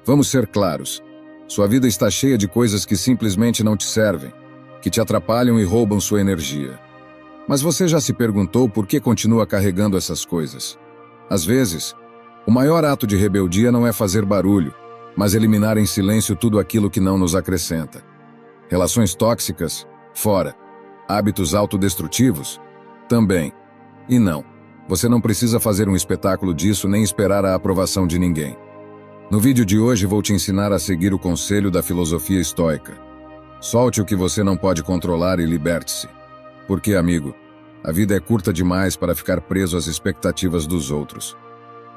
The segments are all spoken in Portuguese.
Vamos ser claros. Sua vida está cheia de coisas que simplesmente não te servem, que te atrapalham e roubam sua energia. Mas você já se perguntou por que continua carregando essas coisas? Às vezes, o maior ato de rebeldia não é fazer barulho, mas eliminar em silêncio tudo aquilo que não nos acrescenta. Relações tóxicas? Fora. Hábitos autodestrutivos? Também. E não, você não precisa fazer um espetáculo disso nem esperar a aprovação de ninguém. No vídeo de hoje vou te ensinar a seguir o conselho da filosofia estoica. Solte o que você não pode controlar e liberte-se. Porque, amigo, a vida é curta demais para ficar preso às expectativas dos outros.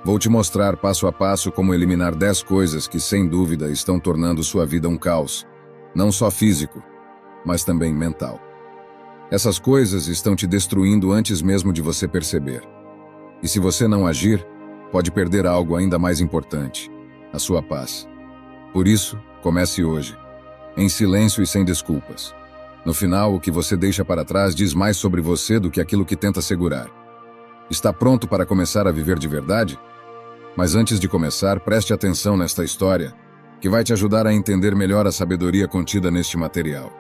Vou te mostrar passo a passo como eliminar 10 coisas que, sem dúvida, estão tornando sua vida um caos. Não só físico, mas também mental. Essas coisas estão te destruindo antes mesmo de você perceber. E se você não agir, pode perder algo ainda mais importante: a sua paz. Por isso, comece hoje, em silêncio e sem desculpas. No final, o que você deixa para trás diz mais sobre você do que aquilo que tenta segurar. Está pronto para começar a viver de verdade? Mas antes de começar, preste atenção nesta história, que vai te ajudar a entender melhor a sabedoria contida neste material.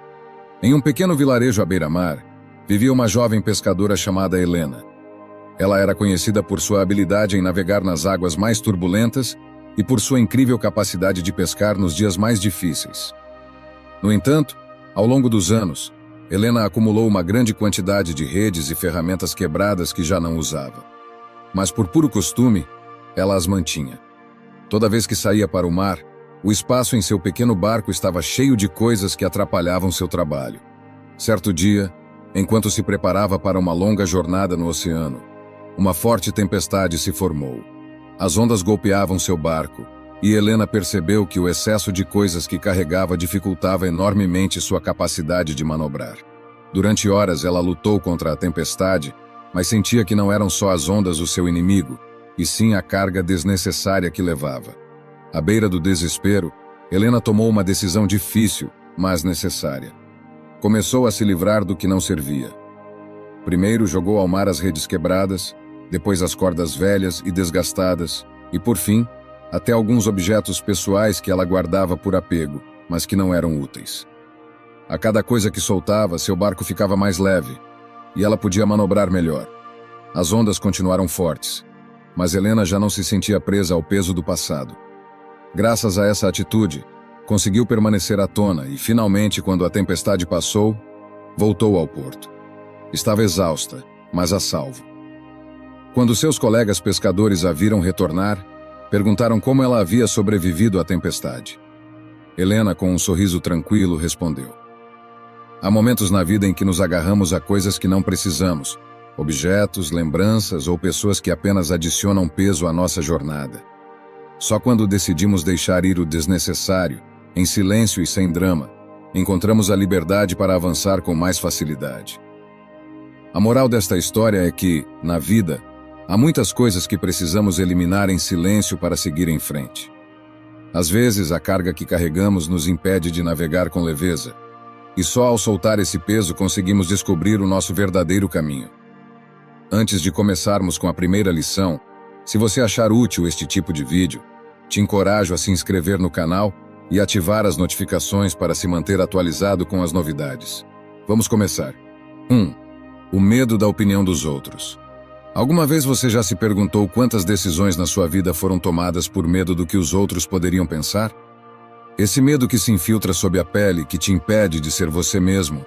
Em um pequeno vilarejo à beira-mar, vivia uma jovem pescadora chamada Helena. Ela era conhecida por sua habilidade em navegar nas águas mais turbulentas e por sua incrível capacidade de pescar nos dias mais difíceis. No entanto, ao longo dos anos, Helena acumulou uma grande quantidade de redes e ferramentas quebradas que já não usava. Mas por puro costume, ela as mantinha. Toda vez que saía para o mar, o espaço em seu pequeno barco estava cheio de coisas que atrapalhavam seu trabalho. Certo dia, enquanto se preparava para uma longa jornada no oceano, uma forte tempestade se formou. As ondas golpeavam seu barco, e Helena percebeu que o excesso de coisas que carregava dificultava enormemente sua capacidade de manobrar. Durante horas ela lutou contra a tempestade, mas sentia que não eram só as ondas o seu inimigo, e sim a carga desnecessária que levava. À beira do desespero, Helena tomou uma decisão difícil, mas necessária. Começou a se livrar do que não servia. Primeiro jogou ao mar as redes quebradas, depois as cordas velhas e desgastadas, e por fim, até alguns objetos pessoais que ela guardava por apego, mas que não eram úteis. A cada coisa que soltava, seu barco ficava mais leve, e ela podia manobrar melhor. As ondas continuaram fortes, mas Helena já não se sentia presa ao peso do passado. Graças a essa atitude, conseguiu permanecer à tona e, finalmente, quando a tempestade passou, voltou ao porto. Estava exausta, mas a salvo. Quando seus colegas pescadores a viram retornar, perguntaram como ela havia sobrevivido à tempestade. Helena, com um sorriso tranquilo, respondeu: há momentos na vida em que nos agarramos a coisas que não precisamos, objetos, lembranças ou pessoas que apenas adicionam peso à nossa jornada. Só quando decidimos deixar ir o desnecessário, em silêncio e sem drama, encontramos a liberdade para avançar com mais facilidade. A moral desta história é que, na vida, há muitas coisas que precisamos eliminar em silêncio para seguir em frente. Às vezes, a carga que carregamos nos impede de navegar com leveza, e só ao soltar esse peso conseguimos descobrir o nosso verdadeiro caminho. Antes de começarmos com a primeira lição, se você achar útil este tipo de vídeo, te encorajo a se inscrever no canal e ativar as notificações para se manter atualizado com as novidades. Vamos começar. 1. O medo da opinião dos outros. Alguma vez você já se perguntou quantas decisões na sua vida foram tomadas por medo do que os outros poderiam pensar? Esse medo que se infiltra sob a pele, que te impede de ser você mesmo,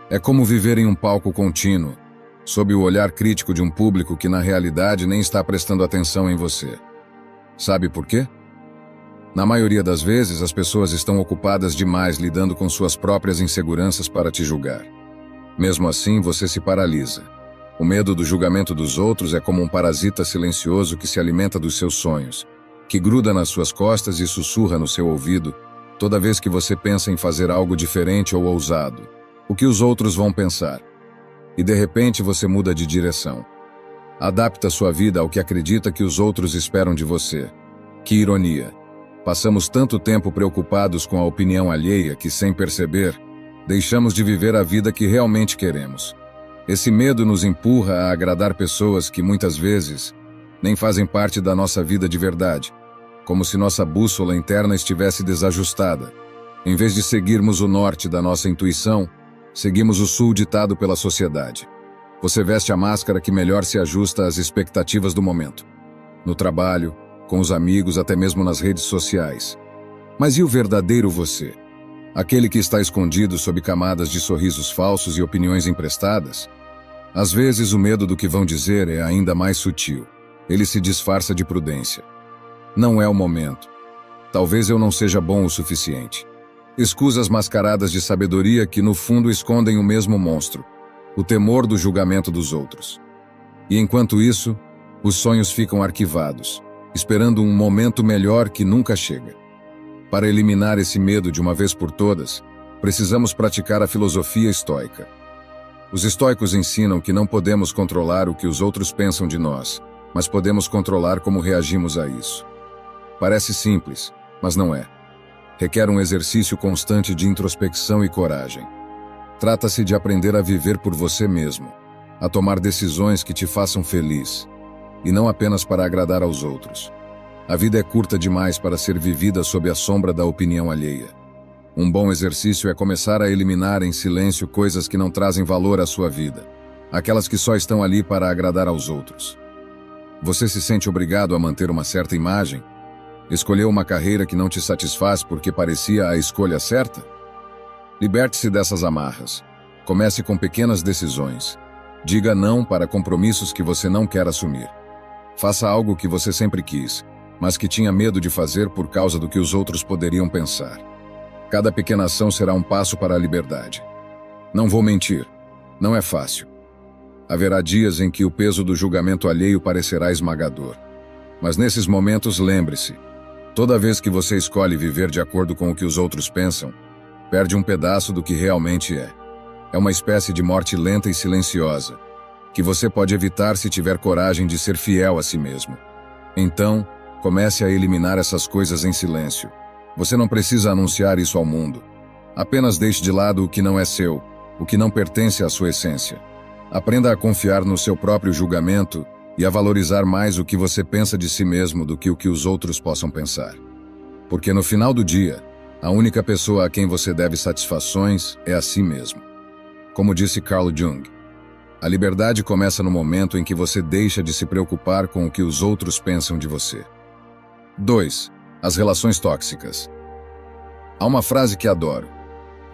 é como viver em um palco contínuo, sob o olhar crítico de um público que na realidade nem está prestando atenção em você. Sabe por quê? Na maioria das vezes, as pessoas estão ocupadas demais lidando com suas próprias inseguranças para te julgar. Mesmo assim, você se paralisa. O medo do julgamento dos outros é como um parasita silencioso que se alimenta dos seus sonhos, que gruda nas suas costas e sussurra no seu ouvido toda vez que você pensa em fazer algo diferente ou ousado. O que os outros vão pensar? E de repente você muda de direção. Adapta sua vida ao que acredita que os outros esperam de você. Que ironia! Passamos tanto tempo preocupados com a opinião alheia que, sem perceber, deixamos de viver a vida que realmente queremos. Esse medo nos empurra a agradar pessoas que, muitas vezes, nem fazem parte da nossa vida de verdade, como se nossa bússola interna estivesse desajustada. Em vez de seguirmos o norte da nossa intuição, seguimos o sul ditado pela sociedade. Você veste a máscara que melhor se ajusta às expectativas do momento. No trabalho, com os amigos, até mesmo nas redes sociais. Mas e o verdadeiro você? Aquele que está escondido sob camadas de sorrisos falsos e opiniões emprestadas? Às vezes o medo do que vão dizer é ainda mais sutil. Ele se disfarça de prudência. Não é o momento. Talvez eu não seja bom o suficiente. Escusas mascaradas de sabedoria que no fundo escondem o mesmo monstro, o temor do julgamento dos outros. E enquanto isso, os sonhos ficam arquivados, esperando um momento melhor que nunca chega. Para eliminar esse medo de uma vez por todas, precisamos praticar a filosofia estoica. Os estoicos ensinam que não podemos controlar o que os outros pensam de nós, mas podemos controlar como reagimos a isso. Parece simples, mas não é. Requer um exercício constante de introspecção e coragem. Trata-se de aprender a viver por você mesmo, a tomar decisões que te façam feliz, e não apenas para agradar aos outros. A vida é curta demais para ser vivida sob a sombra da opinião alheia. Um bom exercício é começar a eliminar em silêncio coisas que não trazem valor à sua vida, aquelas que só estão ali para agradar aos outros. Você se sente obrigado a manter uma certa imagem? Escolheu uma carreira que não te satisfaz porque parecia a escolha certa? Liberte-se dessas amarras. Comece com pequenas decisões. Diga não para compromissos que você não quer assumir. Faça algo que você sempre quis, mas que tinha medo de fazer por causa do que os outros poderiam pensar. Cada pequena ação será um passo para a liberdade. Não vou mentir, não é fácil. Haverá dias em que o peso do julgamento alheio parecerá esmagador. Mas nesses momentos, lembre-se, toda vez que você escolhe viver de acordo com o que os outros pensam, perde um pedaço do que realmente é. É uma espécie de morte lenta e silenciosa, que você pode evitar se tiver coragem de ser fiel a si mesmo. Então, comece a eliminar essas coisas em silêncio. Você não precisa anunciar isso ao mundo. Apenas deixe de lado o que não é seu, o que não pertence à sua essência. Aprenda a confiar no seu próprio julgamento e a valorizar mais o que você pensa de si mesmo do que o que os outros possam pensar. Porque no final do dia, a única pessoa a quem você deve satisfações é a si mesmo. Como disse Carl Jung, a liberdade começa no momento em que você deixa de se preocupar com o que os outros pensam de você. 2. As relações tóxicas. Há uma frase que adoro.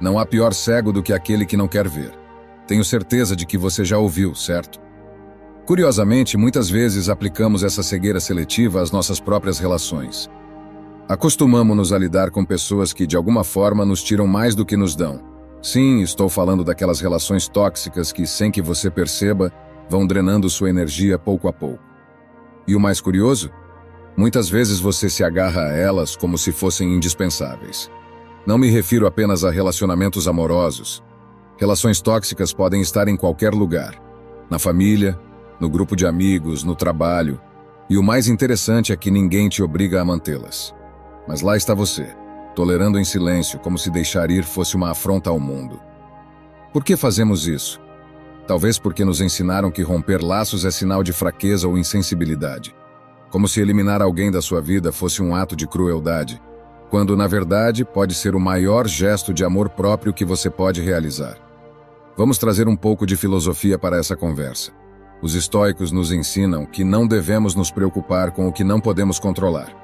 Não há pior cego do que aquele que não quer ver. Tenho certeza de que você já ouviu, certo? Curiosamente, muitas vezes aplicamos essa cegueira seletiva às nossas próprias relações. Acostumamo-nos a lidar com pessoas que, de alguma forma, nos tiram mais do que nos dão. Sim, estou falando daquelas relações tóxicas que, sem que você perceba, vão drenando sua energia pouco a pouco. E o mais curioso? Muitas vezes você se agarra a elas como se fossem indispensáveis. Não me refiro apenas a relacionamentos amorosos. Relações tóxicas podem estar em qualquer lugar. Na família, no grupo de amigos, no trabalho. E o mais interessante é que ninguém te obriga a mantê-las. Mas lá está você, tolerando em silêncio, como se deixar ir fosse uma afronta ao mundo. Por que fazemos isso? Talvez porque nos ensinaram que romper laços é sinal de fraqueza ou insensibilidade. Como se eliminar alguém da sua vida fosse um ato de crueldade, quando, na verdade, pode ser o maior gesto de amor próprio que você pode realizar. Vamos trazer um pouco de filosofia para essa conversa. Os estoicos nos ensinam que não devemos nos preocupar com o que não podemos controlar.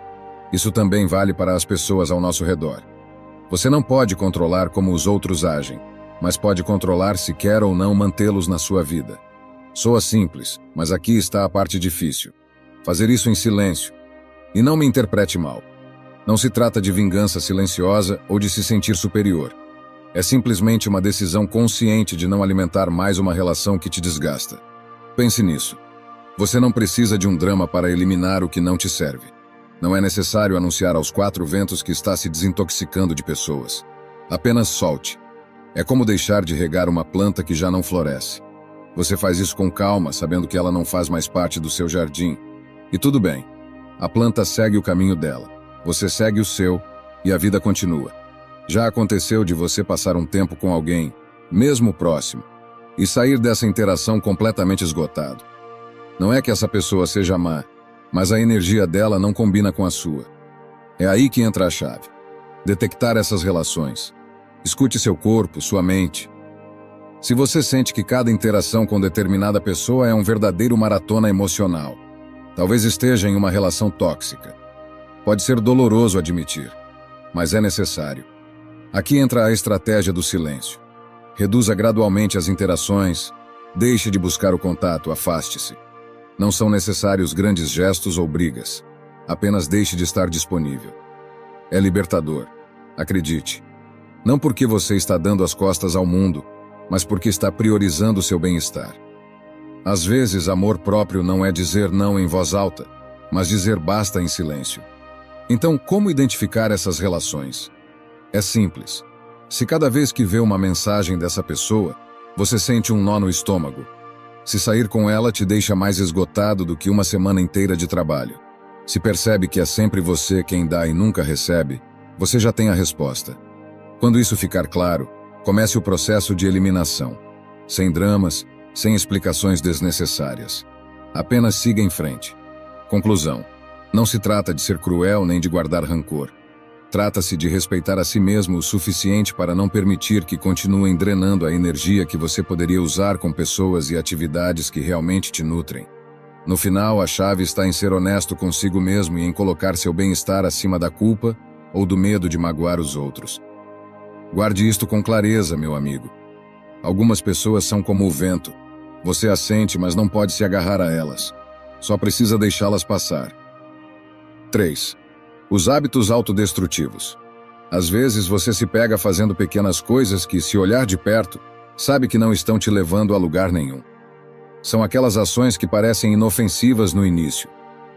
Isso também vale para as pessoas ao nosso redor. Você não pode controlar como os outros agem, mas pode controlar se quer ou não mantê-los na sua vida. Soa simples, mas aqui está a parte difícil. Fazer isso em silêncio. E não me interprete mal. Não se trata de vingança silenciosa ou de se sentir superior. É simplesmente uma decisão consciente de não alimentar mais uma relação que te desgasta. Pense nisso. Você não precisa de um drama para eliminar o que não te serve. Não é necessário anunciar aos quatro ventos que está se desintoxicando de pessoas. Apenas solte. É como deixar de regar uma planta que já não floresce. Você faz isso com calma, sabendo que ela não faz mais parte do seu jardim. E tudo bem. A planta segue o caminho dela. Você segue o seu e a vida continua. Já aconteceu de você passar um tempo com alguém, mesmo próximo, e sair dessa interação completamente esgotado. Não é que essa pessoa seja má, mas a energia dela não combina com a sua. É aí que entra a chave. Detectar essas relações. Escute seu corpo, sua mente. Se você sente que cada interação com determinada pessoa é um verdadeiro maratona emocional, talvez esteja em uma relação tóxica. Pode ser doloroso admitir, mas é necessário. Aqui entra a estratégia do silêncio. Reduza gradualmente as interações, deixe de buscar o contato, afaste-se. Não são necessários grandes gestos ou brigas. Apenas deixe de estar disponível. É libertador. Acredite. Não porque você está dando as costas ao mundo, mas porque está priorizando seu bem-estar. Às vezes, amor próprio não é dizer não em voz alta, mas dizer basta em silêncio. Então, como identificar essas relações? É simples. Se cada vez que vê uma mensagem dessa pessoa, você sente um nó no estômago, se sair com ela te deixa mais esgotado do que uma semana inteira de trabalho, se percebe que é sempre você quem dá e nunca recebe, você já tem a resposta. Quando isso ficar claro, comece o processo de eliminação. Sem dramas, sem explicações desnecessárias. Apenas siga em frente. Conclusão. Não se trata de ser cruel nem de guardar rancor. Trata-se de respeitar a si mesmo o suficiente para não permitir que continuem drenando a energia que você poderia usar com pessoas e atividades que realmente te nutrem. No final, a chave está em ser honesto consigo mesmo e em colocar seu bem-estar acima da culpa ou do medo de magoar os outros. Guarde isto com clareza, meu amigo. Algumas pessoas são como o vento. Você as sente, mas não pode se agarrar a elas. Só precisa deixá-las passar. 3. Os hábitos autodestrutivos. Às vezes você se pega fazendo pequenas coisas que, se olhar de perto, sabe que não estão te levando a lugar nenhum. São aquelas ações que parecem inofensivas no início,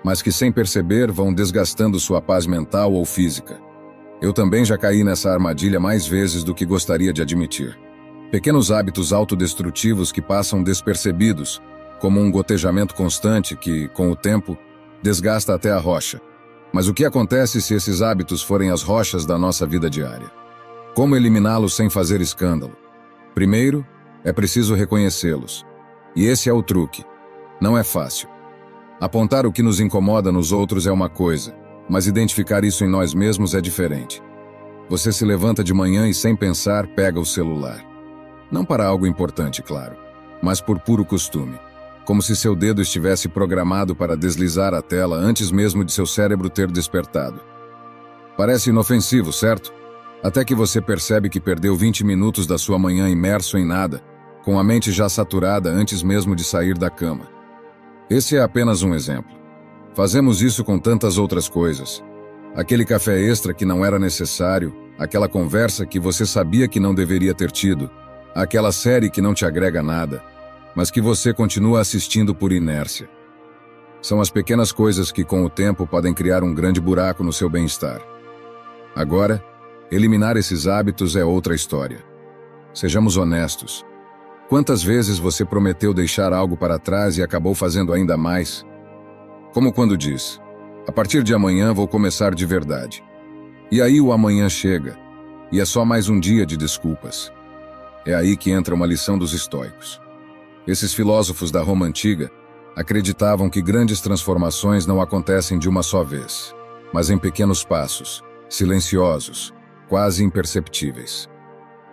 mas que sem perceber vão desgastando sua paz mental ou física. Eu também já caí nessa armadilha mais vezes do que gostaria de admitir. Pequenos hábitos autodestrutivos que passam despercebidos, como um gotejamento constante que, com o tempo, desgasta até a rocha. Mas o que acontece se esses hábitos forem as rochas da nossa vida diária? Como eliminá-los sem fazer escândalo? Primeiro, é preciso reconhecê-los. E esse é o truque. Não é fácil. Apontar o que nos incomoda nos outros é uma coisa, mas identificar isso em nós mesmos é diferente. Você se levanta de manhã e, sem pensar, pega o celular. Não para algo importante, claro, mas por puro costume. Como se seu dedo estivesse programado para deslizar a tela antes mesmo de seu cérebro ter despertado. Parece inofensivo, certo? Até que você percebe que perdeu 20 minutos da sua manhã imerso em nada, com a mente já saturada antes mesmo de sair da cama. Esse é apenas um exemplo. Fazemos isso com tantas outras coisas. Aquele café extra que não era necessário, aquela conversa que você sabia que não deveria ter tido, aquela série que não te agrega nada, mas que você continua assistindo por inércia. São as pequenas coisas que, com o tempo, podem criar um grande buraco no seu bem-estar. Agora, eliminar esses hábitos é outra história. Sejamos honestos. Quantas vezes você prometeu deixar algo para trás e acabou fazendo ainda mais? Como quando diz, a partir de amanhã vou começar de verdade. E aí o amanhã chega, e é só mais um dia de desculpas. É aí que entra uma lição dos estoicos. Esses filósofos da Roma antiga acreditavam que grandes transformações não acontecem de uma só vez, mas em pequenos passos, silenciosos, quase imperceptíveis.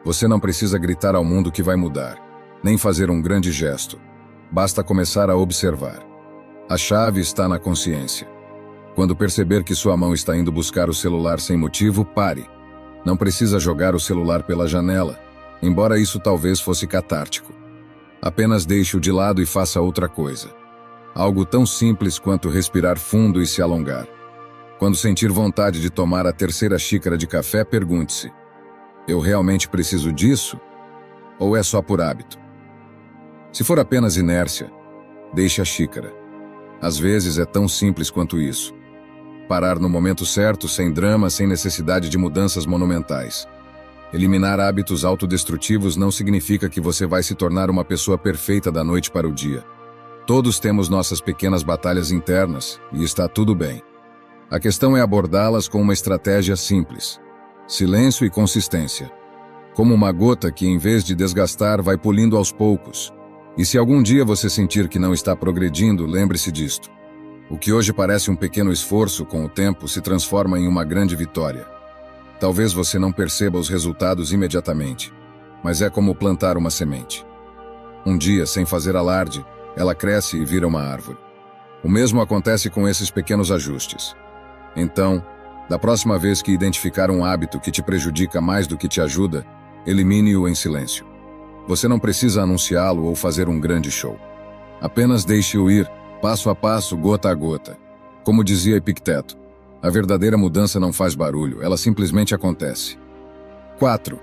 Você não precisa gritar ao mundo que vai mudar, nem fazer um grande gesto. Basta começar a observar. A chave está na consciência. Quando perceber que sua mão está indo buscar o celular sem motivo, pare. Não precisa jogar o celular pela janela, embora isso talvez fosse catártico. Apenas deixe-o de lado e faça outra coisa. Algo tão simples quanto respirar fundo e se alongar. Quando sentir vontade de tomar a terceira xícara de café, pergunte-se: eu realmente preciso disso? Ou é só por hábito? Se for apenas inércia, deixe a xícara. Às vezes é tão simples quanto isso. Parar no momento certo, sem drama, sem necessidade de mudanças monumentais. Eliminar hábitos autodestrutivos não significa que você vai se tornar uma pessoa perfeita da noite para o dia. Todos temos nossas pequenas batalhas internas, e está tudo bem. A questão é abordá-las com uma estratégia simples. Silêncio e consistência. Como uma gota que, em vez de desgastar, vai polindo aos poucos. E se algum dia você sentir que não está progredindo, lembre-se disto. O que hoje parece um pequeno esforço, com o tempo, se transforma em uma grande vitória. Talvez você não perceba os resultados imediatamente, mas é como plantar uma semente. Um dia, sem fazer alarde, ela cresce e vira uma árvore. O mesmo acontece com esses pequenos ajustes. Então, da próxima vez que identificar um hábito que te prejudica mais do que te ajuda, elimine-o em silêncio. Você não precisa anunciá-lo ou fazer um grande show. Apenas deixe-o ir, passo a passo, gota a gota. Como dizia Epicteto, a verdadeira mudança não faz barulho, ela simplesmente acontece. 4.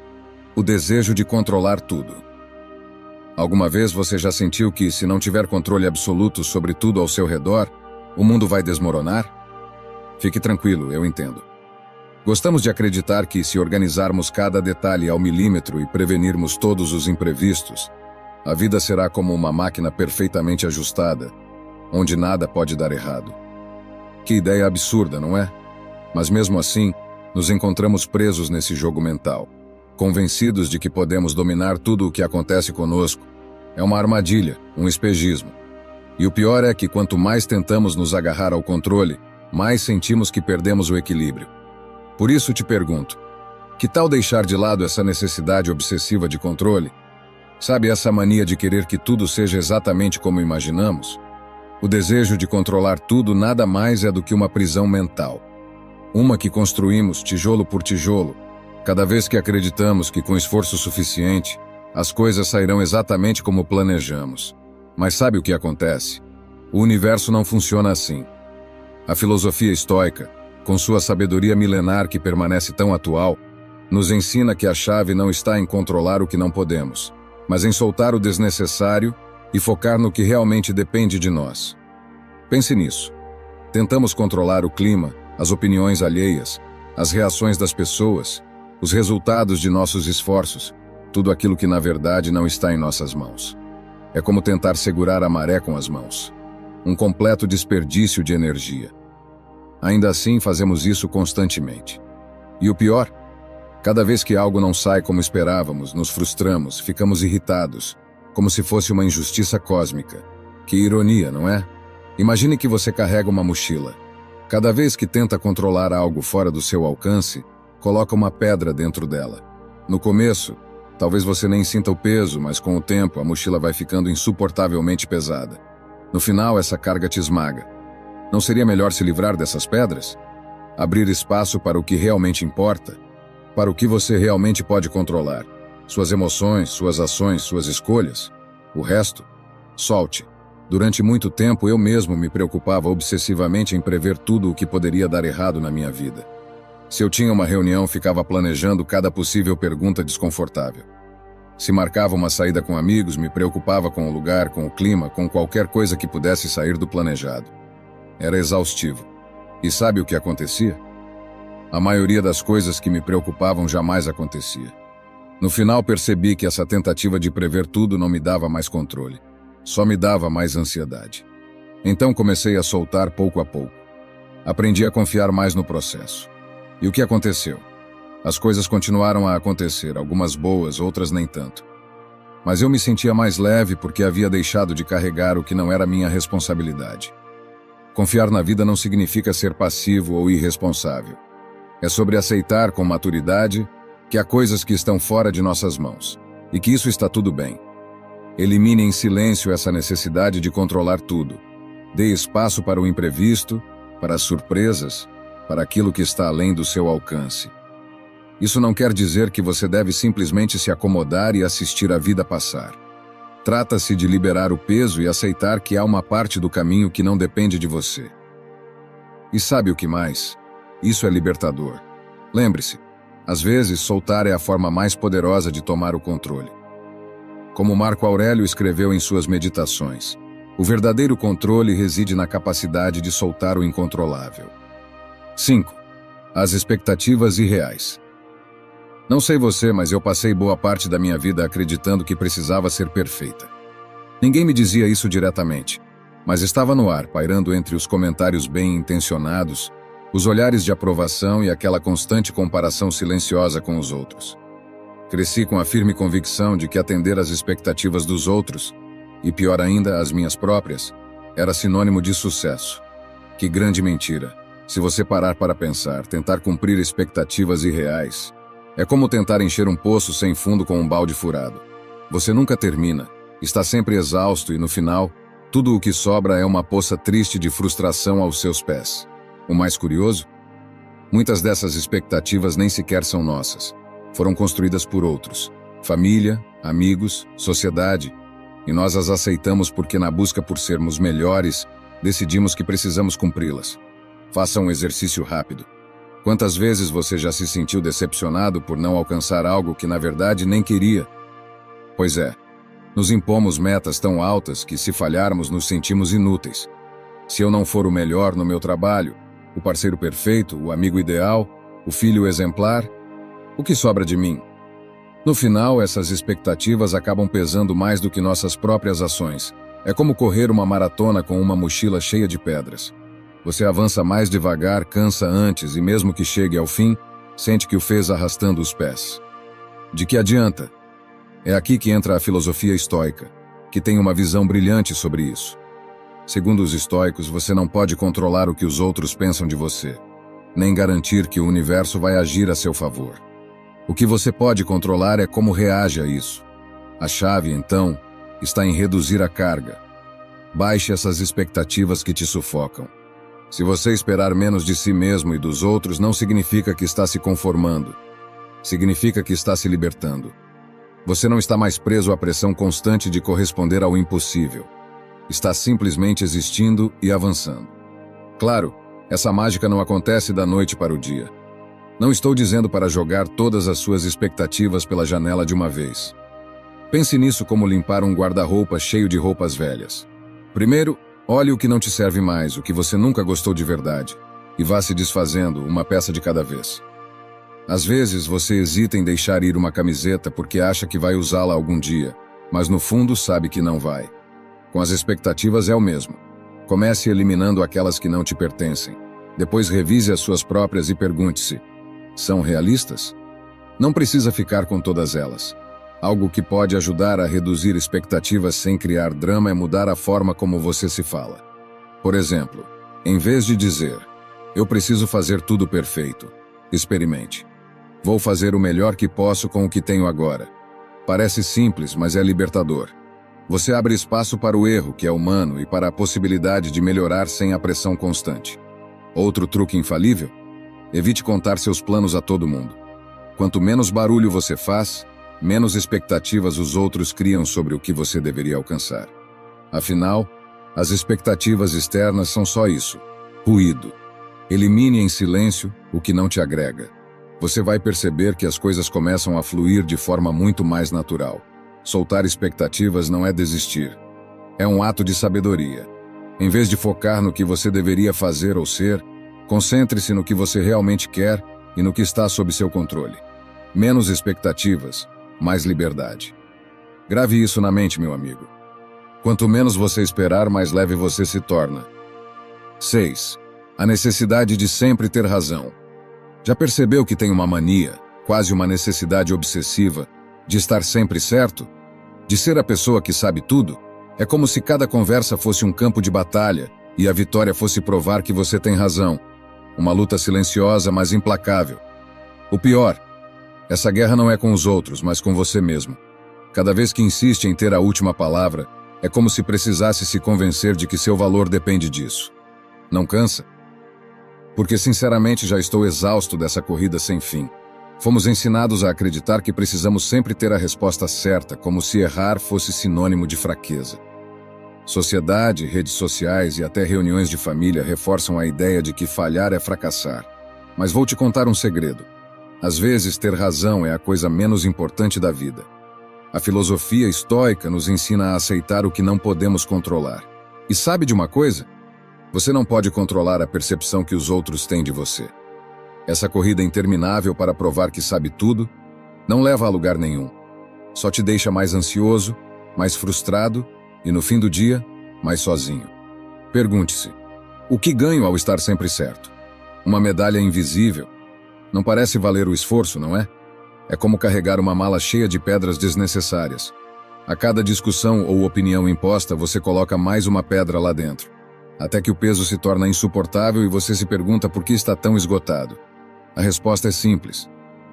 O desejo de controlar tudo. Alguma vez você já sentiu que, se não tiver controle absoluto sobre tudo ao seu redor, o mundo vai desmoronar? Fique tranquilo, eu entendo. Gostamos de acreditar que, se organizarmos cada detalhe ao milímetro e prevenirmos todos os imprevistos, a vida será como uma máquina perfeitamente ajustada, onde nada pode dar errado. Que ideia absurda, não é? Mas mesmo assim, nos encontramos presos nesse jogo mental, convencidos de que podemos dominar tudo o que acontece conosco. É uma armadilha, um espejismo. E o pior é que quanto mais tentamos nos agarrar ao controle, mais sentimos que perdemos o equilíbrio. Por isso te pergunto, que tal deixar de lado essa necessidade obsessiva de controle? Sabe essa mania de querer que tudo seja exatamente como imaginamos? O desejo de controlar tudo nada mais é do que uma prisão mental. Uma que construímos tijolo por tijolo, cada vez que acreditamos que, com esforço suficiente, as coisas sairão exatamente como planejamos. Mas sabe o que acontece? O universo não funciona assim. A filosofia estoica, com sua sabedoria milenar que permanece tão atual, nos ensina que a chave não está em controlar o que não podemos, mas em soltar o desnecessário e focar no que realmente depende de nós. Pense nisso. Tentamos controlar o clima, as opiniões alheias, as reações das pessoas, os resultados de nossos esforços, tudo aquilo que na verdade não está em nossas mãos. É como tentar segurar a maré com as mãos. Um completo desperdício de energia. Ainda assim, fazemos isso constantemente. E o pior? Cada vez que algo não sai como esperávamos, nos frustramos, ficamos irritados, como se fosse uma injustiça cósmica. Que ironia, não é? Imagine que você carrega uma mochila. Cada vez que tenta controlar algo fora do seu alcance, coloca uma pedra dentro dela. No começo, talvez você nem sinta o peso, mas com o tempo a mochila vai ficando insuportavelmente pesada. No final, essa carga te esmaga. Não seria melhor se livrar dessas pedras? Abrir espaço para o que realmente importa? Para o que você realmente pode controlar? Suas emoções, suas ações, suas escolhas? O resto? Solte. Durante muito tempo eu mesmo me preocupava obsessivamente em prever tudo o que poderia dar errado na minha vida. Se eu tinha uma reunião, ficava planejando cada possível pergunta desconfortável. Se marcava uma saída com amigos, me preocupava com o lugar, com o clima, com qualquer coisa que pudesse sair do planejado. Era exaustivo. E sabe o que acontecia? A maioria das coisas que me preocupavam jamais acontecia. No final percebi que essa tentativa de prever tudo não me dava mais controle. Só me dava mais ansiedade. Então comecei a soltar pouco a pouco. Aprendi a confiar mais no processo. E o que aconteceu? As coisas continuaram a acontecer, algumas boas, outras nem tanto. Mas eu me sentia mais leve porque havia deixado de carregar o que não era minha responsabilidade. Confiar na vida não significa ser passivo ou irresponsável. É sobre aceitar com maturidade que há coisas que estão fora de nossas mãos e que isso está tudo bem. Elimine em silêncio essa necessidade de controlar tudo. Dê espaço para o imprevisto, para as surpresas, para aquilo que está além do seu alcance. Isso não quer dizer que você deve simplesmente se acomodar e assistir a vida passar. Trata-se de liberar o peso e aceitar que há uma parte do caminho que não depende de você. E sabe o que mais? Isso é libertador. Lembre-se, às vezes soltar é a forma mais poderosa de tomar o controle. Como Marco Aurélio escreveu em suas meditações, o verdadeiro controle reside na capacidade de soltar o incontrolável. 5. As expectativas irreais. Não sei você, mas eu passei boa parte da minha vida acreditando que precisava ser perfeita. Ninguém me dizia isso diretamente, mas estava no ar, pairando entre os comentários bem-intencionados, os olhares de aprovação e aquela constante comparação silenciosa com os outros. Cresci com a firme convicção de que atender às expectativas dos outros, e pior ainda, as minhas próprias, era sinônimo de sucesso. Que grande mentira! Se você parar para pensar, tentar cumprir expectativas irreais é como tentar encher um poço sem fundo com um balde furado. Você nunca termina, está sempre exausto e no final, tudo o que sobra é uma poça triste de frustração aos seus pés. O mais curioso? Muitas dessas expectativas nem sequer são nossas. Foram construídas por outros. Família, amigos, sociedade. E nós as aceitamos porque na busca por sermos melhores, decidimos que precisamos cumpri-las. Faça um exercício rápido. Quantas vezes você já se sentiu decepcionado por não alcançar algo que na verdade nem queria? Pois é, nos impomos metas tão altas que se falharmos nos sentimos inúteis. Se eu não for o melhor no meu trabalho, o parceiro perfeito, o amigo ideal, o filho exemplar, o que sobra de mim? No final, essas expectativas acabam pesando mais do que nossas próprias ações. É como correr uma maratona com uma mochila cheia de pedras. Você avança mais devagar, cansa antes e mesmo que chegue ao fim, sente que o fez arrastando os pés. De que adianta? É aqui que entra a filosofia estoica, que tem uma visão brilhante sobre isso. Segundo os estoicos, você não pode controlar o que os outros pensam de você, nem garantir que o universo vai agir a seu favor. O que você pode controlar é como reage a isso. A chave, então, está em reduzir a carga. Baixe essas expectativas que te sufocam. Se você esperar menos de si mesmo e dos outros, não significa que está se conformando. Significa que está se libertando. Você não está mais preso à pressão constante de corresponder ao impossível. Está simplesmente existindo e avançando. Claro, essa mágica não acontece da noite para o dia. Não estou dizendo para jogar todas as suas expectativas pela janela de uma vez. Pense nisso como limpar um guarda-roupa cheio de roupas velhas. Primeiro, olhe o que não te serve mais, o que você nunca gostou de verdade, e vá se desfazendo, uma peça de cada vez. Às vezes, você hesita em deixar ir uma camiseta porque acha que vai usá-la algum dia, mas no fundo sabe que não vai. Com as expectativas é o mesmo. Comece eliminando aquelas que não te pertencem. Depois revise as suas próprias e pergunte-se: são realistas? Não precisa ficar com todas elas. Algo que pode ajudar a reduzir expectativas sem criar drama é mudar a forma como você se fala. Por exemplo, em vez de dizer, eu preciso fazer tudo perfeito, experimente. Vou fazer o melhor que posso com o que tenho agora. Parece simples, mas é libertador. Você abre espaço para o erro, que é humano, e para a possibilidade de melhorar sem a pressão constante. Outro truque infalível? Evite contar seus planos a todo mundo. Quanto menos barulho você faz, menos expectativas os outros criam sobre o que você deveria alcançar. Afinal, as expectativas externas são só isso: ruído. Elimine em silêncio o que não te agrega. Você vai perceber que as coisas começam a fluir de forma muito mais natural. Soltar expectativas não é desistir. É um ato de sabedoria. Em vez de focar no que você deveria fazer ou ser, concentre-se no que você realmente quer e no que está sob seu controle. Menos expectativas, mais liberdade. Grave isso na mente, meu amigo. Quanto menos você esperar, mais leve você se torna. 6. A necessidade de sempre ter razão. Já percebeu que tem uma mania, quase uma necessidade obsessiva, de estar sempre certo? De ser a pessoa que sabe tudo? É como se cada conversa fosse um campo de batalha e a vitória fosse provar que você tem razão. Uma luta silenciosa, mas implacável. O pior, essa guerra não é com os outros, mas com você mesmo. Cada vez que insiste em ter a última palavra, é como se precisasse se convencer de que seu valor depende disso. Não cansa? Porque sinceramente já estou exausto dessa corrida sem fim. Fomos ensinados a acreditar que precisamos sempre ter a resposta certa, como se errar fosse sinônimo de fraqueza. Sociedade, redes sociais e até reuniões de família reforçam a ideia de que falhar é fracassar. Mas vou te contar um segredo. Às vezes, ter razão é a coisa menos importante da vida. A filosofia estoica nos ensina a aceitar o que não podemos controlar. E sabe de uma coisa? Você não pode controlar a percepção que os outros têm de você. Essa corrida interminável para provar que sabe tudo não leva a lugar nenhum. Só te deixa mais ansioso, mais frustrado e, no fim do dia, mais sozinho. Pergunte-se: o que ganho ao estar sempre certo? Uma medalha invisível? Não parece valer o esforço, não é? É como carregar uma mala cheia de pedras desnecessárias. A cada discussão ou opinião imposta, você coloca mais uma pedra lá dentro. até que o peso se torna insuportável e você se pergunta por que está tão esgotado. A resposta é simples.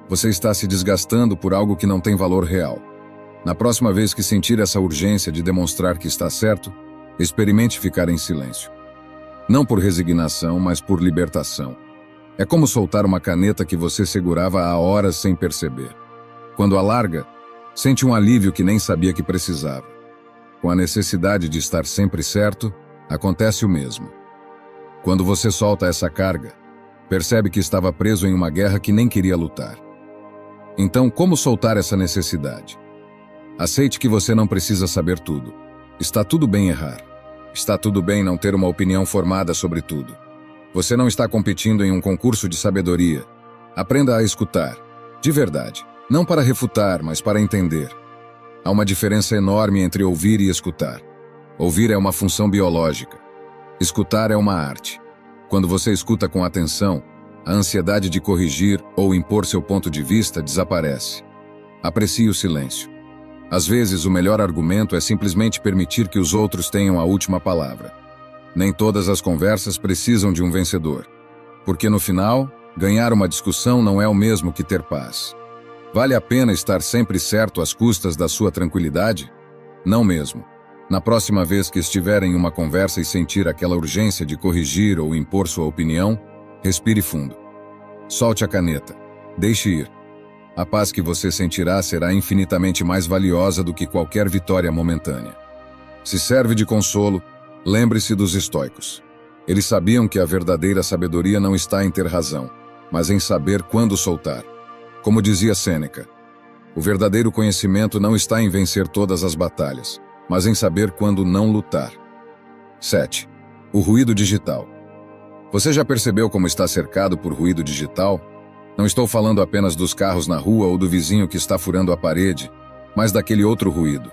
Você está se desgastando por algo que não tem valor real. Na próxima vez que sentir essa urgência de demonstrar que está certo, experimente ficar em silêncio. Não por resignação, mas por libertação. É como soltar uma caneta que você segurava há horas sem perceber. Quando a larga, sente um alívio que nem sabia que precisava. Com a necessidade de estar sempre certo, acontece o mesmo. Quando você solta essa carga, percebe que estava preso em uma guerra que nem queria lutar. Então, como soltar essa necessidade? Aceite que você não precisa saber tudo. Está tudo bem errar. Está tudo bem não ter uma opinião formada sobre tudo. Você não está competindo em um concurso de sabedoria. Aprenda a escutar, de verdade. Não para refutar, mas para entender. Há uma diferença enorme entre ouvir e escutar. Ouvir é uma função biológica. Escutar é uma arte. Quando você escuta com atenção, a ansiedade de corrigir ou impor seu ponto de vista desaparece. Aprecie o silêncio. Às vezes, o melhor argumento é simplesmente permitir que os outros tenham a última palavra. Nem todas as conversas precisam de um vencedor. Porque no final, ganhar uma discussão não é o mesmo que ter paz. Vale a pena estar sempre certo às custas da sua tranquilidade? Não mesmo. Na próxima vez que estiver em uma conversa e sentir aquela urgência de corrigir ou impor sua opinião, respire fundo. Solte a caneta. Deixe ir. A paz que você sentirá será infinitamente mais valiosa do que qualquer vitória momentânea. Se serve de consolo, lembre-se dos estoicos. Eles sabiam que a verdadeira sabedoria não está em ter razão, mas em saber quando soltar. Como dizia Sêneca, o verdadeiro conhecimento não está em vencer todas as batalhas, mas em saber quando não lutar. 7. O ruído digital. Você já percebeu como está cercado por ruído digital? Não estou falando apenas dos carros na rua ou do vizinho que está furando a parede, mas daquele outro ruído.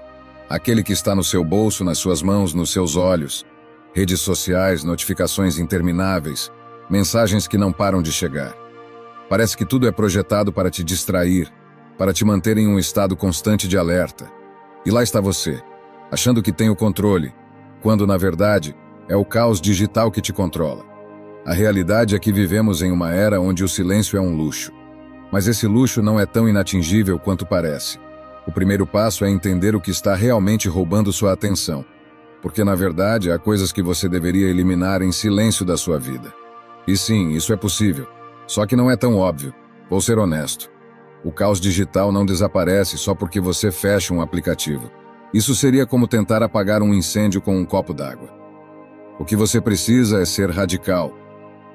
Aquele que está no seu bolso, nas suas mãos, nos seus olhos. Redes sociais, notificações intermináveis, mensagens que não param de chegar. Parece que tudo é projetado para te distrair, para te manter em um estado constante de alerta. E lá está você, achando que tem o controle, quando, na verdade, é o caos digital que te controla. A realidade é que vivemos em uma era onde o silêncio é um luxo. Mas esse luxo não é tão inatingível quanto parece. O primeiro passo é entender o que está realmente roubando sua atenção. Porque, na verdade, há coisas que você deveria eliminar em silêncio da sua vida. E sim, isso é possível. Só que não é tão óbvio. Vou ser honesto. O caos digital não desaparece só porque você fecha um aplicativo. Isso seria como tentar apagar um incêndio com um copo d'água. O que você precisa é ser radical.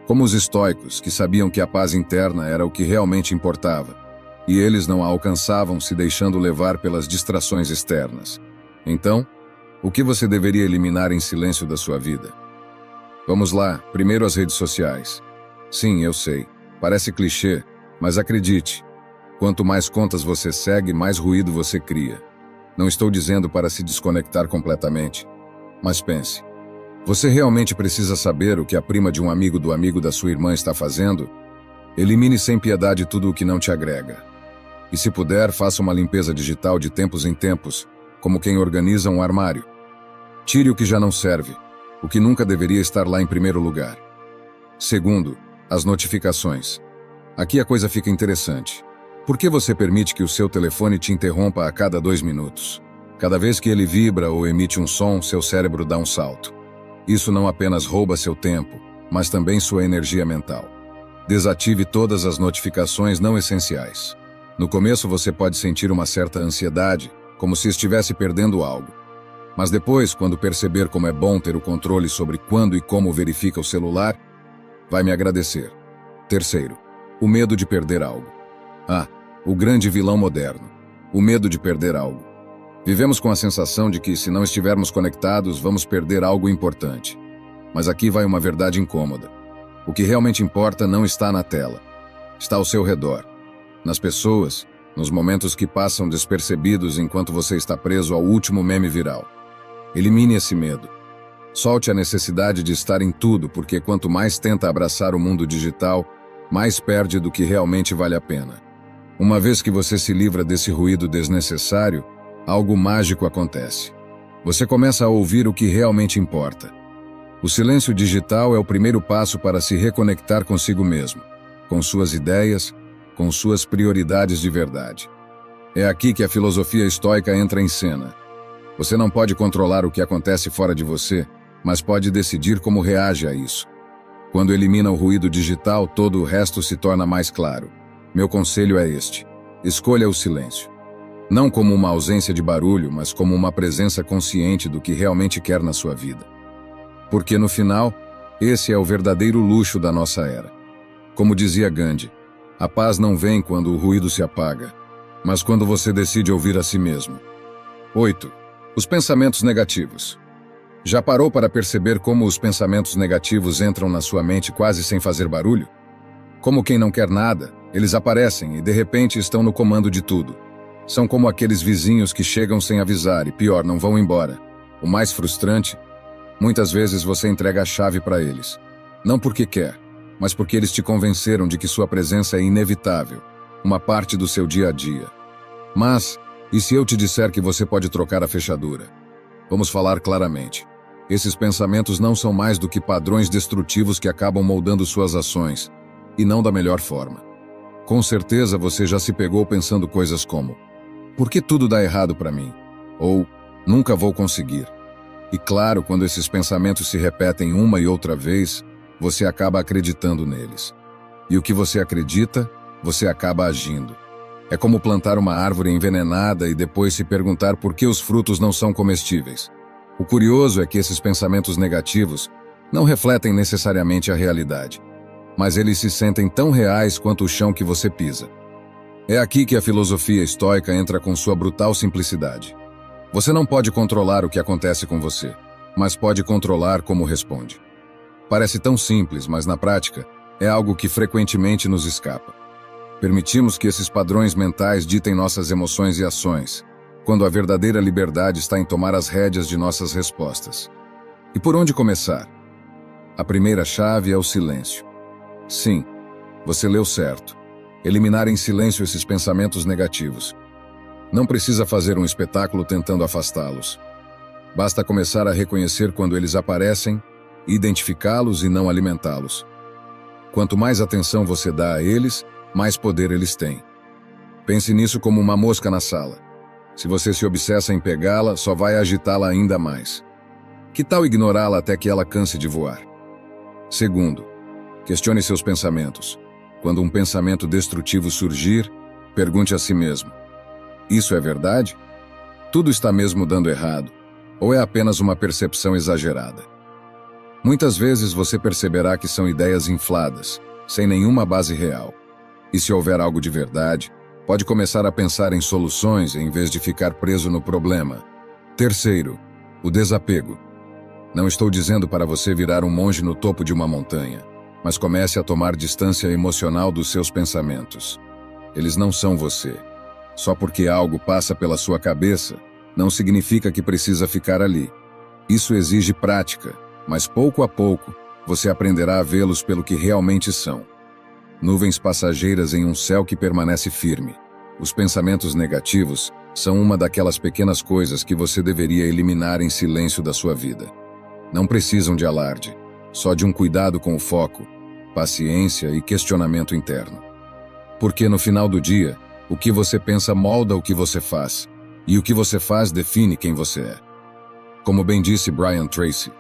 Como os estoicos, que sabiam que a paz interna era o que realmente importava. E eles não a alcançavam se deixando levar pelas distrações externas. Então, o que você deveria eliminar em silêncio da sua vida? Vamos lá, primeiro as redes sociais. Sim, eu sei, parece clichê, mas acredite, quanto mais contas você segue, mais ruído você cria. Não estou dizendo para se desconectar completamente, mas pense. Você realmente precisa saber o que a prima de um amigo do amigo da sua irmã está fazendo? Elimine sem piedade tudo o que não te agrega. E se puder, faça uma limpeza digital de tempos em tempos, como quem organiza um armário. Tire o que já não serve, o que nunca deveria estar lá em primeiro lugar. Segundo, as notificações. Aqui a coisa fica interessante. Por que você permite que o seu telefone te interrompa a cada 2 minutos? Cada vez que ele vibra ou emite um som, seu cérebro dá um salto. Isso não apenas rouba seu tempo, mas também sua energia mental. Desative todas as notificações não essenciais. No começo você pode sentir uma certa ansiedade, como se estivesse perdendo algo. Mas depois, quando perceber como é bom ter o controle sobre quando e como verifica o celular, vai me agradecer. Terceiro, o medo de perder algo. O grande vilão moderno. O medo de perder algo. Vivemos com a sensação de que, se não estivermos conectados, vamos perder algo importante. Mas aqui vai uma verdade incômoda. O que realmente importa não está na tela. Está ao seu redor. Nas pessoas, nos momentos que passam despercebidos enquanto você está preso ao último meme viral. Elimine esse medo. Solte a necessidade de estar em tudo, porque quanto mais tenta abraçar o mundo digital, mais perde do que realmente vale a pena. Uma vez que você se livra desse ruído desnecessário, algo mágico acontece. Você começa a ouvir o que realmente importa. O silêncio digital é o primeiro passo para se reconectar consigo mesmo, com suas ideias, com suas prioridades de verdade. É aqui que a filosofia estoica entra em cena. Você não pode controlar o que acontece fora de você, mas pode decidir como reage a isso. Quando elimina o ruído digital, todo o resto se torna mais claro. Meu conselho é este: escolha o silêncio. Não como uma ausência de barulho, mas como uma presença consciente do que realmente quer na sua vida. Porque no final, esse é o verdadeiro luxo da nossa era. Como dizia Gandhi, a paz não vem quando o ruído se apaga, mas quando você decide ouvir a si mesmo. 8. Os pensamentos negativos. Já parou para perceber como os pensamentos negativos entram na sua mente quase sem fazer barulho? Como quem não quer nada, eles aparecem e de repente estão no comando de tudo. São como aqueles vizinhos que chegam sem avisar e, pior, não vão embora. O mais frustrante, muitas vezes você entrega a chave para eles. Não porque quer, mas porque eles te convenceram de que sua presença é inevitável, uma parte do seu dia a dia. Mas, e se eu te disser que você pode trocar a fechadura? Vamos falar claramente. Esses pensamentos não são mais do que padrões destrutivos que acabam moldando suas ações, e não da melhor forma. Com certeza você já se pegou pensando coisas como: por que tudo dá errado para mim? Ou, nunca vou conseguir. E claro, quando esses pensamentos se repetem uma e outra vez, você acaba acreditando neles. E o que você acredita, você acaba agindo. É como plantar uma árvore envenenada e depois se perguntar por que os frutos não são comestíveis. O curioso é que esses pensamentos negativos não refletem necessariamente a realidade, mas eles se sentem tão reais quanto o chão que você pisa. É aqui que a filosofia estoica entra com sua brutal simplicidade. Você não pode controlar o que acontece com você, mas pode controlar como responde. Parece tão simples, mas na prática, é algo que frequentemente nos escapa. Permitimos que esses padrões mentais ditem nossas emoções e ações, quando a verdadeira liberdade está em tomar as rédeas de nossas respostas. E por onde começar? A primeira chave é o silêncio. Sim, você leu certo. Eliminar em silêncio esses pensamentos negativos. Não precisa fazer um espetáculo tentando afastá-los. Basta começar a reconhecer quando eles aparecem, identificá-los e não alimentá-los. Quanto mais atenção você dá a eles, mais poder eles têm. Pense nisso como uma mosca na sala. Se você se obsessa em pegá-la, só vai agitá-la ainda mais. Que tal ignorá-la até que ela canse de voar? Segundo, questione seus pensamentos. Quando um pensamento destrutivo surgir, pergunte a si mesmo: isso é verdade? Tudo está mesmo dando errado? Ou é apenas uma percepção exagerada? Muitas vezes você perceberá que são ideias infladas, sem nenhuma base real. E se houver algo de verdade, pode começar a pensar em soluções em vez de ficar preso no problema. Terceiro, o desapego. Não estou dizendo para você virar um monge no topo de uma montanha, mas comece a tomar distância emocional dos seus pensamentos. Eles não são você. Só porque algo passa pela sua cabeça, não significa que precisa ficar ali. Isso exige prática, mas pouco a pouco, você aprenderá a vê-los pelo que realmente são. Nuvens passageiras em um céu que permanece firme. Os pensamentos negativos são uma daquelas pequenas coisas que você deveria eliminar em silêncio da sua vida. Não precisam de alarde, só de um cuidado com o foco, paciência e questionamento interno. Porque no final do dia, o que você pensa molda o que você faz, e o que você faz define quem você é. Como bem disse Brian Tracy,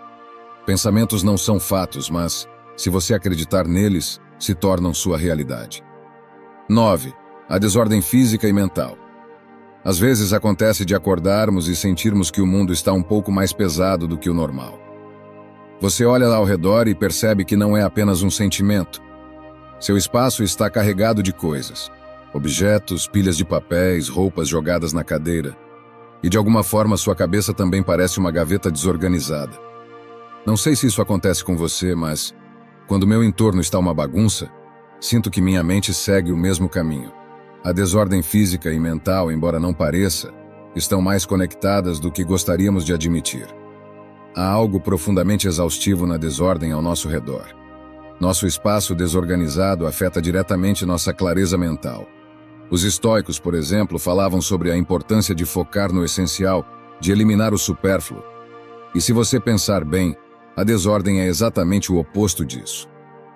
pensamentos não são fatos, mas, se você acreditar neles, se tornam sua realidade. 9. A desordem física e mental. Às vezes acontece de acordarmos e sentirmos que o mundo está um pouco mais pesado do que o normal. Você olha ao redor e percebe que não é apenas um sentimento. Seu espaço está carregado de coisas. Objetos, pilhas de papéis, roupas jogadas na cadeira. E de alguma forma sua cabeça também parece uma gaveta desorganizada. Não sei se isso acontece com você, mas quando meu entorno está uma bagunça, sinto que minha mente segue o mesmo caminho. A desordem física e mental, embora não pareça, estão mais conectadas do que gostaríamos de admitir. Há algo profundamente exaustivo na desordem ao nosso redor. Nosso espaço desorganizado afeta diretamente nossa clareza mental. Os estoicos, por exemplo, falavam sobre a importância de focar no essencial, de eliminar o supérfluo. E se você pensar bem, A desordem é exatamente o oposto disso.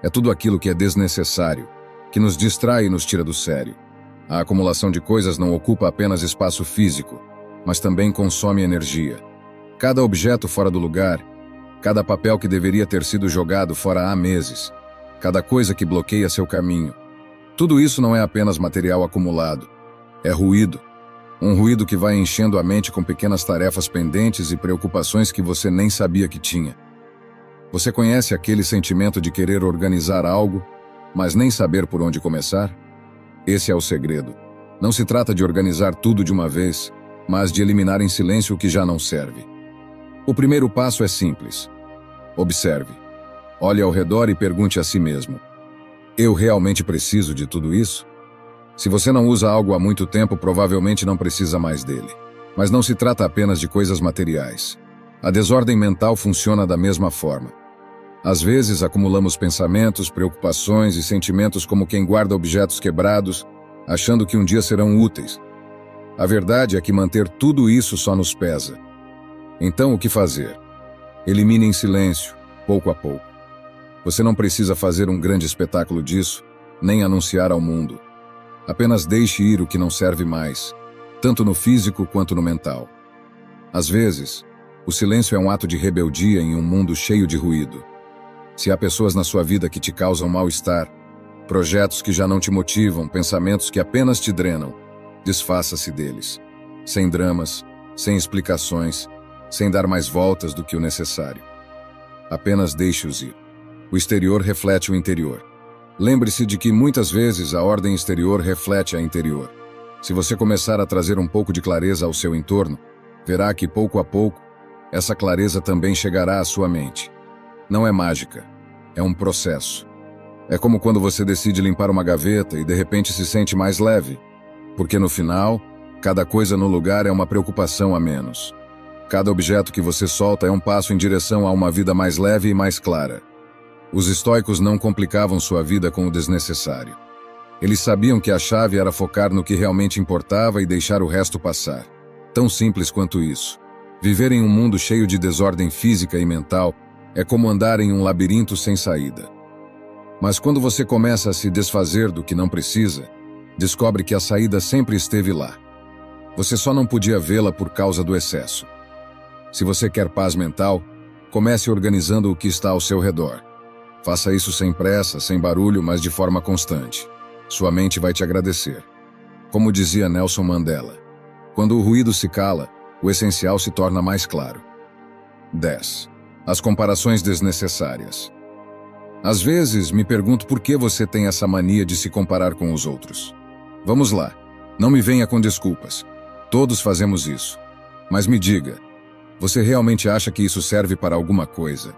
É tudo aquilo que é desnecessário, que nos distrai e nos tira do sério. A acumulação de coisas não ocupa apenas espaço físico, mas também consome energia. Cada objeto fora do lugar, cada papel que deveria ter sido jogado fora há meses, cada coisa que bloqueia seu caminho. Tudo isso não é apenas material acumulado, é ruído. Um ruído que vai enchendo a mente com pequenas tarefas pendentes e preocupações que você nem sabia que tinha. Você conhece aquele sentimento de querer organizar algo, mas nem saber por onde começar? Esse é o segredo. Não se trata de organizar tudo de uma vez, mas de eliminar em silêncio o que já não serve. O primeiro passo é simples. Observe. Olhe ao redor e pergunte a si mesmo: eu realmente preciso de tudo isso? Se você não usa algo há muito tempo, provavelmente não precisa mais dele. Mas não se trata apenas de coisas materiais. A desordem mental funciona da mesma forma. Às vezes, acumulamos pensamentos, preocupações e sentimentos como quem guarda objetos quebrados, achando que um dia serão úteis. A verdade é que manter tudo isso só nos pesa. Então, o que fazer? Elimine em silêncio, pouco a pouco. Você não precisa fazer um grande espetáculo disso, nem anunciar ao mundo. Apenas deixe ir o que não serve mais, tanto no físico quanto no mental. Às vezes, o silêncio é um ato de rebeldia em um mundo cheio de ruído. Se há pessoas na sua vida que te causam mal-estar, projetos que já não te motivam, pensamentos que apenas te drenam, desfaça-se deles. Sem dramas, sem explicações, sem dar mais voltas do que o necessário. Apenas deixe-os ir. O exterior reflete o interior. Lembre-se de que muitas vezes a ordem exterior reflete a interior. Se você começar a trazer um pouco de clareza ao seu entorno, verá que pouco a pouco, essa clareza também chegará à sua mente. Não é mágica, é um processo. É como quando você decide limpar uma gaveta e de repente se sente mais leve, porque no final, cada coisa no lugar é uma preocupação a menos. Cada objeto que você solta é um passo em direção a uma vida mais leve e mais clara. Os estoicos não complicavam sua vida com o desnecessário. Eles sabiam que a chave era focar no que realmente importava e deixar o resto passar. Tão simples quanto isso. Viver em um mundo cheio de desordem física e mental é como andar em um labirinto sem saída. Mas quando você começa a se desfazer do que não precisa, descobre que a saída sempre esteve lá. Você só não podia vê-la por causa do excesso. Se você quer paz mental, comece organizando o que está ao seu redor. Faça isso sem pressa, sem barulho, mas de forma constante. Sua mente vai te agradecer. Como dizia Nelson Mandela, quando o ruído se cala, o essencial se torna mais claro. 10. As comparações desnecessárias. Às vezes, me pergunto por que você tem essa mania de se comparar com os outros. Vamos lá, não me venha com desculpas. Todos fazemos isso. Mas me diga, você realmente acha que isso serve para alguma coisa?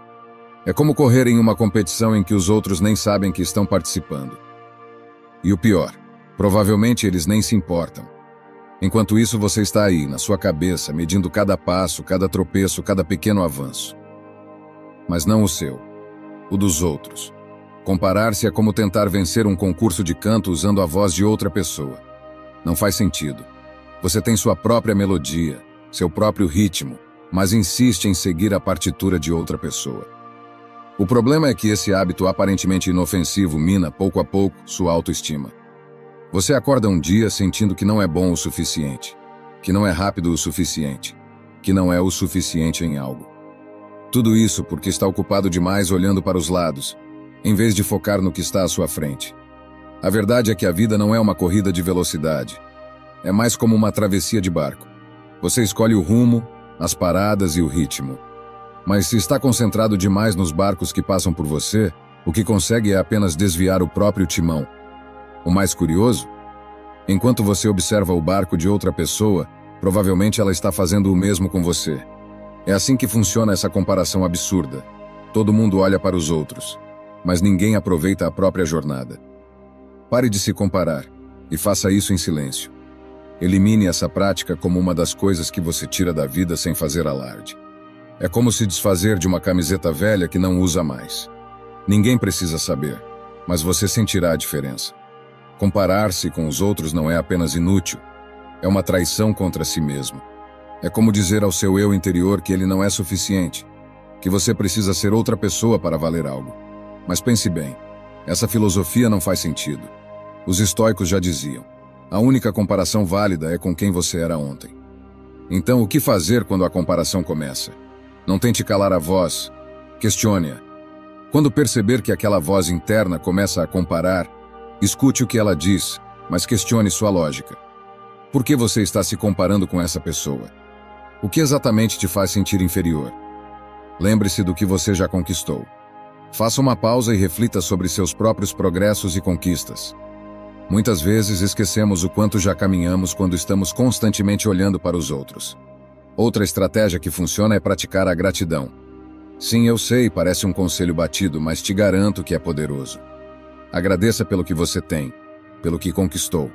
É como correr em uma competição em que os outros nem sabem que estão participando. E o pior, provavelmente eles nem se importam. Enquanto isso, você está aí, na sua cabeça, medindo cada passo, cada tropeço, cada pequeno avanço. Mas não o seu, o dos outros. Comparar-se é como tentar vencer um concurso de canto usando a voz de outra pessoa. Não faz sentido. Você tem sua própria melodia, seu próprio ritmo, mas insiste em seguir a partitura de outra pessoa. O problema é que esse hábito aparentemente inofensivo mina, pouco a pouco, sua autoestima. Você acorda um dia sentindo que não é bom o suficiente, que não é rápido o suficiente, que não é o suficiente em algo. Tudo isso porque está ocupado demais olhando para os lados, em vez de focar no que está à sua frente. A verdade é que a vida não é uma corrida de velocidade. É mais como uma travessia de barco. Você escolhe o rumo, as paradas e o ritmo. Mas se está concentrado demais nos barcos que passam por você, o que consegue é apenas desviar o próprio timão. O mais curioso? Enquanto você observa o barco de outra pessoa, provavelmente ela está fazendo o mesmo com você. É assim que funciona essa comparação absurda. Todo mundo olha para os outros, mas ninguém aproveita a própria jornada. Pare de se comparar e faça isso em silêncio. Elimine essa prática como uma das coisas que você tira da vida sem fazer alarde. É como se desfazer de uma camiseta velha que não usa mais. Ninguém precisa saber, mas você sentirá a diferença. Comparar-se com os outros não é apenas inútil, é uma traição contra si mesmo. É como dizer ao seu eu interior que ele não é suficiente, que você precisa ser outra pessoa para valer algo. Mas pense bem, essa filosofia não faz sentido. Os estoicos já diziam, a única comparação válida é com quem você era ontem. Então, o que fazer quando a comparação começa? Não tente calar a voz, questione-a. Quando perceber que aquela voz interna começa a comparar, escute o que ela diz, mas questione sua lógica. Por que você está se comparando com essa pessoa? O que exatamente te faz sentir inferior? Lembre-se do que você já conquistou. Faça uma pausa e reflita sobre seus próprios progressos e conquistas. Muitas vezes esquecemos o quanto já caminhamos quando estamos constantemente olhando para os outros. Outra estratégia que funciona é praticar a gratidão. Sim, eu sei, parece um conselho batido, mas te garanto que é poderoso. Agradeça pelo que você tem, pelo que conquistou,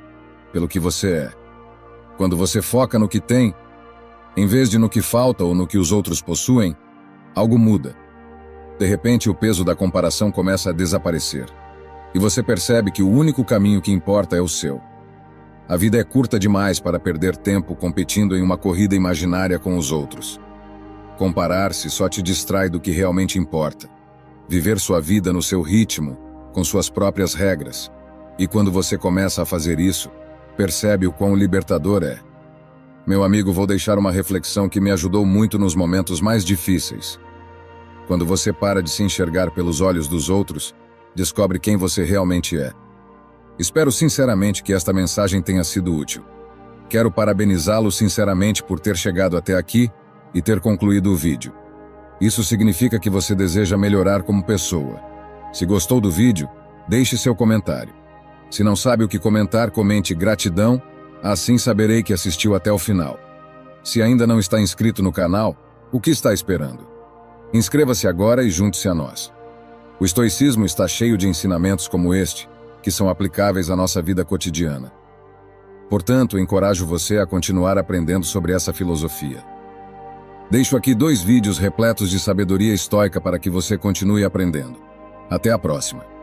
pelo que você é. Quando você foca no que tem, em vez de no que falta ou no que os outros possuem, algo muda. De repente, o peso da comparação começa a desaparecer. E você percebe que o único caminho que importa é o seu. A vida é curta demais para perder tempo competindo em uma corrida imaginária com os outros. Comparar-se só te distrai do que realmente importa. Viver sua vida no seu ritmo, com suas próprias regras. E quando você começa a fazer isso, percebe o quão libertador é. Meu amigo, vou deixar uma reflexão que me ajudou muito nos momentos mais difíceis. Quando você para de se enxergar pelos olhos dos outros, descobre quem você realmente é. Espero sinceramente que esta mensagem tenha sido útil. Quero parabenizá-lo sinceramente por ter chegado até aqui e ter concluído o vídeo. Isso significa que você deseja melhorar como pessoa. Se gostou do vídeo, deixe seu comentário. Se não sabe o que comentar, comente gratidão, assim saberei que assistiu até o final. Se ainda não está inscrito no canal, o que está esperando? Inscreva-se agora e junte-se a nós. O estoicismo está cheio de ensinamentos como este, que são aplicáveis à nossa vida cotidiana. Portanto, encorajo você a continuar aprendendo sobre essa filosofia. Deixo aqui 2 vídeos repletos de sabedoria estoica para que você continue aprendendo. Até a próxima!